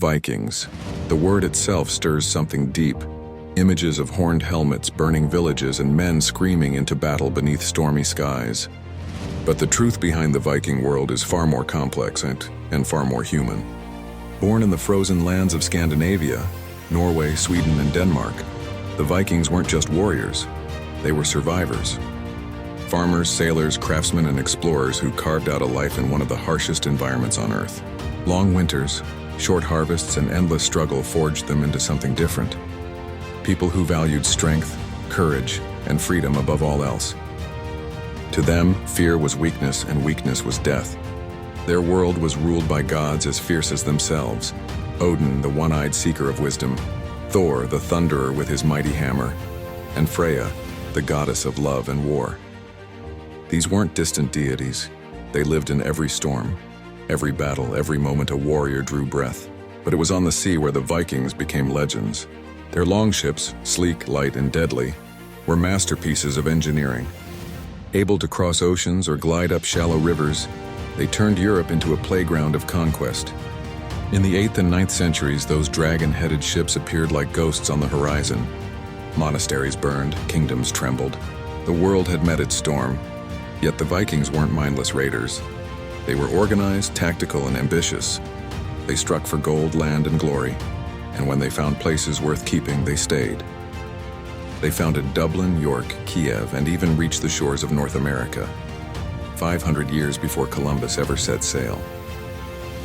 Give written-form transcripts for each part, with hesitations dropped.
Vikings. The word itself stirs something deep. Images of horned helmets, burning villages, and men screaming into battle beneath stormy skies. But the truth behind the Viking world is far more complex and far more human. Born in the frozen lands of Scandinavia, Norway, Sweden, and Denmark, the Vikings weren't just warriors, they were survivors. Farmers, sailors, craftsmen, and explorers who carved out a life in one of the harshest environments on Earth. Long winters, short harvests, and endless struggle forged them into something different. People who valued strength, courage, and freedom above all else. To them, fear was weakness and weakness was death. Their world was ruled by gods as fierce as themselves. Odin, the one-eyed seeker of wisdom, Thor, the thunderer with his mighty hammer, and Freya, the goddess of love and war. These weren't distant deities. They lived in every storm, every battle, every moment a warrior drew breath. But it was on the sea where the Vikings became legends. Their longships, sleek, light, and deadly, were masterpieces of engineering. Able to cross oceans or glide up shallow rivers, they turned Europe into a playground of conquest. In the 8th and 9th centuries, those dragon-headed ships appeared like ghosts on the horizon. Monasteries burned, kingdoms trembled. The world had met its storm. Yet the Vikings weren't mindless raiders. They were organized, tactical, and ambitious. They struck for gold, land, and glory. And when they found places worth keeping, they stayed. They founded Dublin, York, Kiev, and even reached the shores of North America, 500 years before Columbus ever set sail.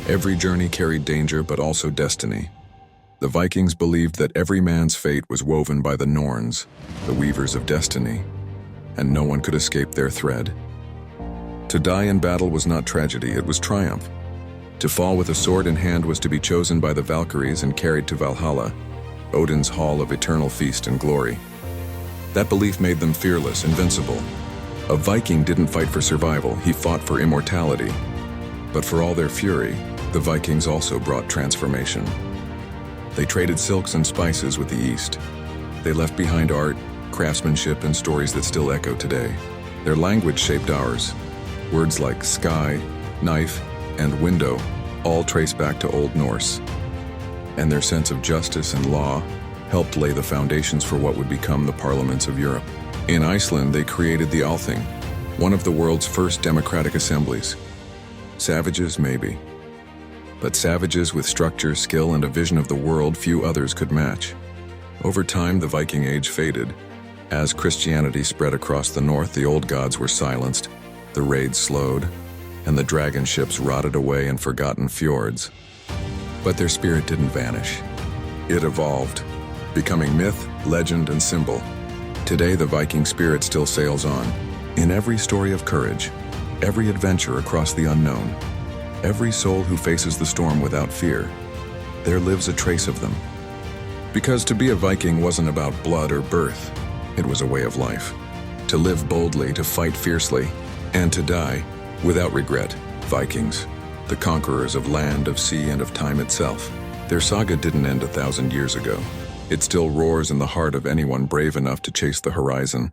Every journey carried danger, but also destiny. The Vikings believed that every man's fate was woven by the Norns, the weavers of destiny, and no one could escape their thread. To die in battle was not tragedy, it was triumph. To fall with a sword in hand was to be chosen by the Valkyries and carried to Valhalla, Odin's hall of eternal feast and glory. That belief made them fearless, invincible. A Viking didn't fight for survival, he fought for immortality. But for all their fury, the Vikings also brought transformation. They traded silks and spices with the East. They left behind art, craftsmanship, and stories that still echo today. Their language shaped ours. Words like sky, knife, and window all trace back to Old Norse. And their sense of justice and law helped lay the foundations for what would become the parliaments of Europe. In Iceland, they created the Althing, one of the world's first democratic assemblies. Savages, maybe. But savages with structure, skill, and a vision of the world few others could match. Over time, the Viking Age faded. As Christianity spread across the north, the old gods were silenced, the raids slowed, and the dragon ships rotted away in forgotten fjords. But their spirit didn't vanish. It evolved, becoming myth, legend, and symbol. Today, the Viking spirit still sails on. In every story of courage, every adventure across the unknown, every soul who faces the storm without fear, there lives a trace of them. Because to be a Viking wasn't about blood or birth, it was a way of life. To live boldly, to fight fiercely, and to die without regret. Vikings, the conquerors of land, of sea, and of time itself. Their saga didn't end 1,000 years ago. It still roars in the heart of anyone brave enough to chase the horizon.